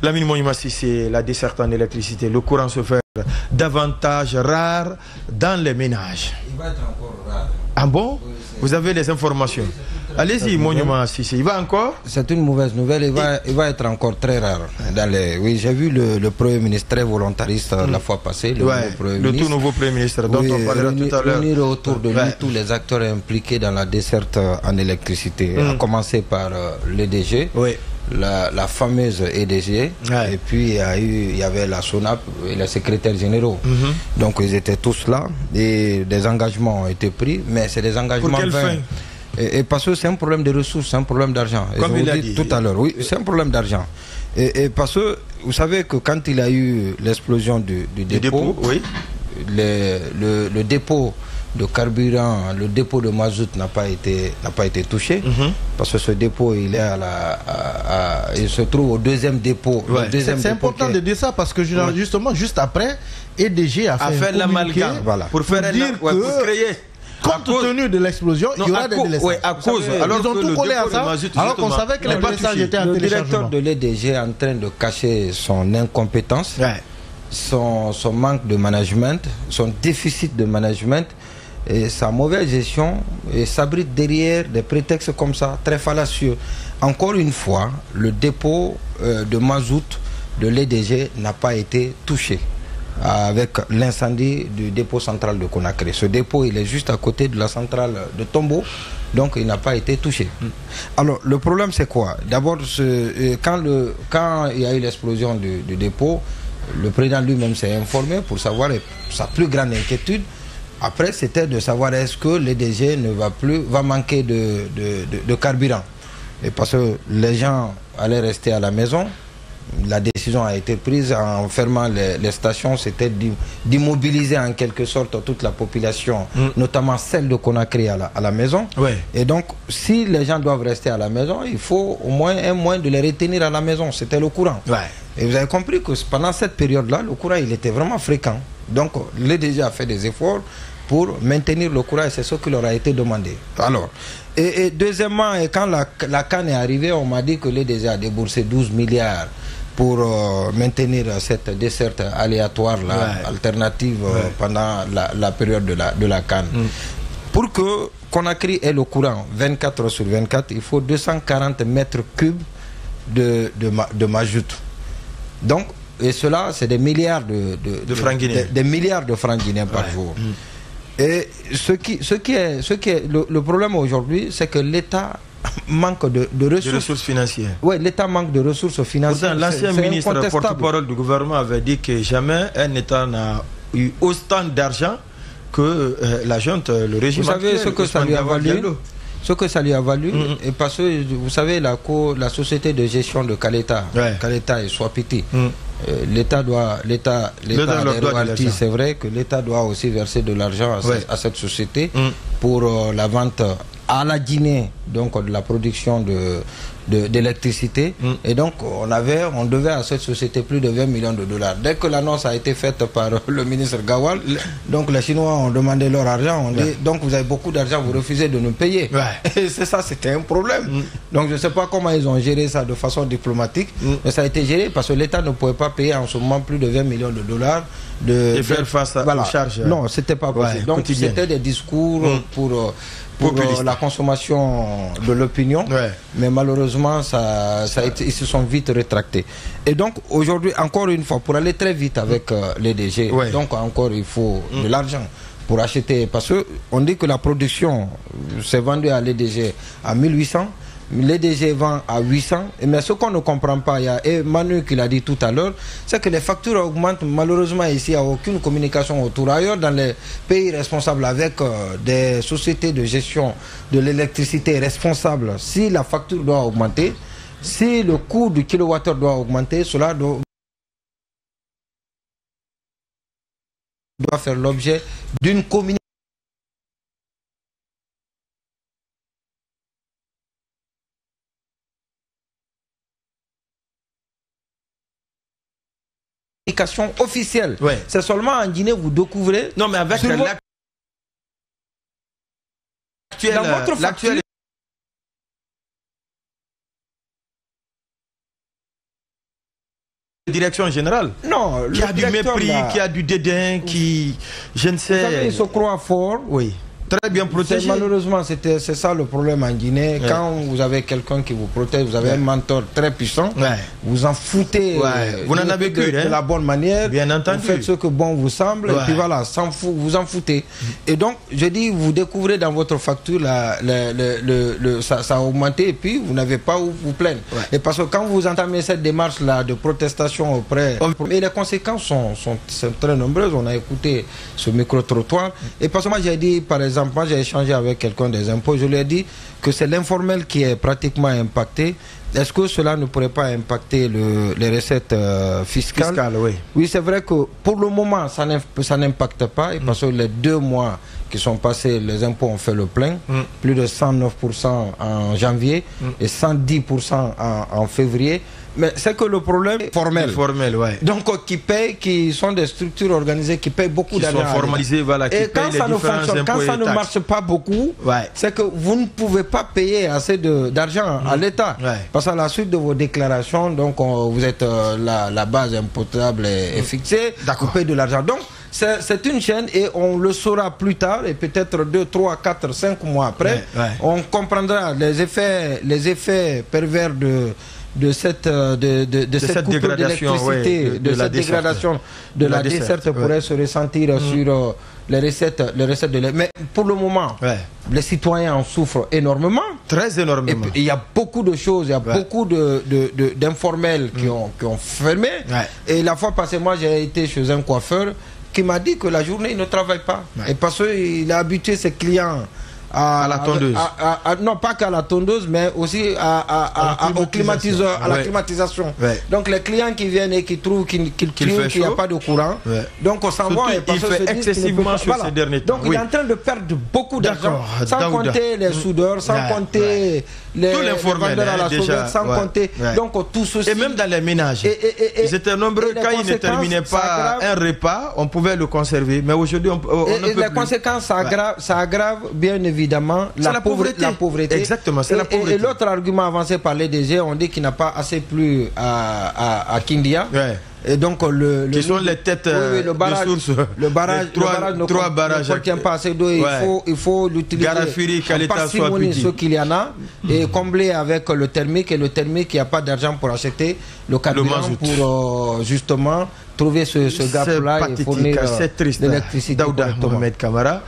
Lamine Monument, si c'est la desserte en électricité, le courant se fait davantage rare dans les ménages. Il va être encore rare. Ah bon? Vous avez les informations? Allez-y, Monument, si il va encore? C'est une mauvaise nouvelle, il va être encore très rare. Oui, j'ai vu le Premier ministre très volontariste la fois passée, le tout nouveau Premier ministre dont on parlera tout à l'heure. Réunir autour de lui tous les acteurs impliqués dans la desserte en électricité, à commencer par l'EDG. La fameuse EDG, et puis il y avait la SONAP et les secrétaires généraux. Donc ils étaient tous là et des engagements ont été pris, mais c'est des engagements pour quelle fin? Et parce que c'est un problème de ressources, c'est un problème d'argent. Comme il a dit tout à l'heure, oui, c'est un problème d'argent. Et parce que vous savez que quand il y a eu l'explosion du dépôt, le dépôt de carburant, le dépôt de mazout n'a pas été touché, parce que ce dépôt il est il se trouve au deuxième dépôt. C'est important de dire ça parce que justement juste après, EDG a fait l'amalgame pour créer. Compte tenu de l'explosion, il y aura des délestages. À cause. Alors ils ont tout collé à ça, alors qu'on savait que les délestages étaient en téléchargement. Le directeur de l'EDG est en train de cacher son incompétence, son manque de management, son déficit de management et sa mauvaise gestion, et s'abrite derrière des prétextes comme ça, très fallacieux. Encore une fois, le dépôt de mazout de l'EDG n'a pas été touché avec l'incendie du dépôt central de Conakry. Ce dépôt, il est juste à côté de la centrale de Tombo, donc il n'a pas été touché. Alors, le problème, c'est quoi? D'abord, quand il y a eu l'explosion du dépôt, le président lui-même s'est informé pour savoir sa plus grande inquiétude. Après, c'était de savoir est-ce que l'EDG va manquer de carburant. Et parce que les gens allaient rester à la maison, la décision a été prise en fermant les stations, c'était d'immobiliser en quelque sorte toute la population, notamment celle de Conakry à la maison. Et donc, si les gens doivent rester à la maison, il faut au moins un moyen de les retenir à la maison, c'était le courant. Et vous avez compris que pendant cette période-là, le courant il était vraiment fréquent. Donc, l'EDG a fait des efforts pour maintenir le courant et c'est ce qui leur a été demandé. Alors, et deuxièmement, quand la canne est arrivée, on m'a dit que l'EDG a déboursé 12 milliards pour maintenir cette desserte aléatoire, alternative pendant la période de la canne. Pour que Conakry ait le courant 24 heures sur 24, il faut 240 mètres cubes de mazout. Donc, et cela, c'est des milliards de francs guinéens. Des milliards de francs guinéens par jour. Et ce qui est le problème aujourd'hui, c'est que l'État manque de ressources financières. Oui, l'État manque de ressources financières. L'ancien ministre porte-parole du gouvernement avait dit que jamais un État n'a eu autant d'argent que la junte, le régime. Vous savez ce que ça lui a valu? Ce que ça lui a valu, et parce que vous savez la société de gestion de Kaleta, Kaleta et Swapiti, l'État a des royalties, c'est vrai que l'État doit aussi verser de l'argent à cette société pour la vente à la Guinée donc de la production d'électricité. Et donc on devait à cette société plus de 20 millions de dollars. Dès que l'annonce a été faite par le ministre Gawal, donc les Chinois ont demandé leur argent, on dit donc vous avez beaucoup d'argent, vous refusez de nous payer. Et c'est ça, c'était un problème. Donc je ne sais pas comment ils ont géré ça de façon diplomatique, mais ça a été géré parce que l'État ne pouvait pas payer en ce moment plus de 20 millions de dollars et faire face aux charges. Non, c'était pas possible. Donc c'était des discours pour la consommation de l'opinion, mais malheureusement ils se sont vite rétractés. Et donc aujourd'hui, encore une fois, pour aller très vite avec l'EDG, donc encore il faut de l'argent pour acheter, parce qu'on dit que la production s'est vendue à l'EDG à 1800, l'EDG vend à 800, mais ce qu'on ne comprend pas, il y a Manu qui l'a dit tout à l'heure, c'est que les factures augmentent. Malheureusement ici, il n'y a aucune communication autour. Ailleurs, dans les pays responsables avec des sociétés de gestion de l'électricité responsables, si la facture doit augmenter, si le coût du kilowattheure doit augmenter, cela doit faire l'objet d'une communication officielle. C'est seulement en Guinée vous découvrez. Non, mais avec l'actuel direction générale. Non, qui a du mépris, qui a du dédain, qui, je ne sais... Vous savez, il se croit fort. Oui. Très bien protégé. Malheureusement, c'est ça le problème en Guinée. Ouais. Quand vous avez quelqu'un qui vous protège, vous avez un mentor très puissant, vous en foutez vous n'en avez que de la bonne manière. Bien entendu. Vous faites ce que bon vous semble, et puis voilà, vous en foutez. Et donc, je dis, vous découvrez dans votre facture, ça a augmenté, et puis vous n'avez pas où vous plaindre. Et parce que quand vous entamez cette démarche-là de protestation auprès... Mais les conséquences sont très nombreuses. On a écouté ce micro-trottoir. Et parce que moi, j'ai dit, par exemple, moi j'ai échangé avec quelqu'un des impôts, je lui ai dit que c'est l'informel qui est pratiquement impacté. Est-ce que cela ne pourrait pas impacter les recettes fiscales? Oui, c'est vrai que pour le moment ça n'impacte pas, et parce que les 2 mois qui sont passés, les impôts ont fait le plein, plus de 109% en janvier et 110% en février. Mais c'est que le problème est formel. Donc qui sont des structures organisées qui payent beaucoup d'argent. Qui sont formalisées, voilà. Et quand ça ne fonctionne, quand ça ne marche pas beaucoup, c'est que vous ne pouvez pas payer assez d'argent à l'État. Parce qu'à la suite de vos déclarations, donc vous êtes la base impotable est fixée, vous payez de l'argent. Donc c'est une chaîne, et on le saura plus tard, et peut-être 2, 3, 4, 5 mois après, on comprendra les effets pervers de cette coupure d'électricité, de cette dégradation de la desserte pourrait se ressentir sur les recettes de lait. Mais pour le moment, les citoyens en souffrent énormément. Très énormément. Il y a beaucoup de choses, il y a beaucoup d'informels qui ont fermé. Et la fois passée, moi j'ai été chez un coiffeur qui m'a dit que la journée il ne travaille pas. Et parce qu'il a habitué ses clients à la tondeuse. Non, pas qu'à la tondeuse, mais aussi au climatiseur, à la climatisation. Donc les clients qui viennent et qui trouvent qu'il n'y a pas de courant, donc on s'en va, et parce il fait excessivement sur ces derniers temps. Donc il est en train de perdre beaucoup d'argent, sans compter les soudeurs, sans compter les vendeurs à la sauvette, sans compter donc tout ceci. Et même dans les ménages. Ils étaient nombreux, quand ils ne terminaient pas un repas, on pouvait le conserver, mais aujourd'hui on ne peut plus. Les conséquences, ça aggrave bien évidemment la pauvreté. Exactement, c'est la pauvreté. Et l'autre argument avancé par les DG, on dit qu'il n'a pas assez plu à Kindia. Et donc qui sont les têtes le barrage, de source. Le barrage ne contient pas assez d'eau. Il faut l'utiliser en parcimonie, ce qu'il y en a, et combler avec le thermique. Et le thermique, il n'y a pas d'argent pour acheter le carburant pour justement trouver ce gap-là et fournir l'électricité. Daouda Mohamed Kamara.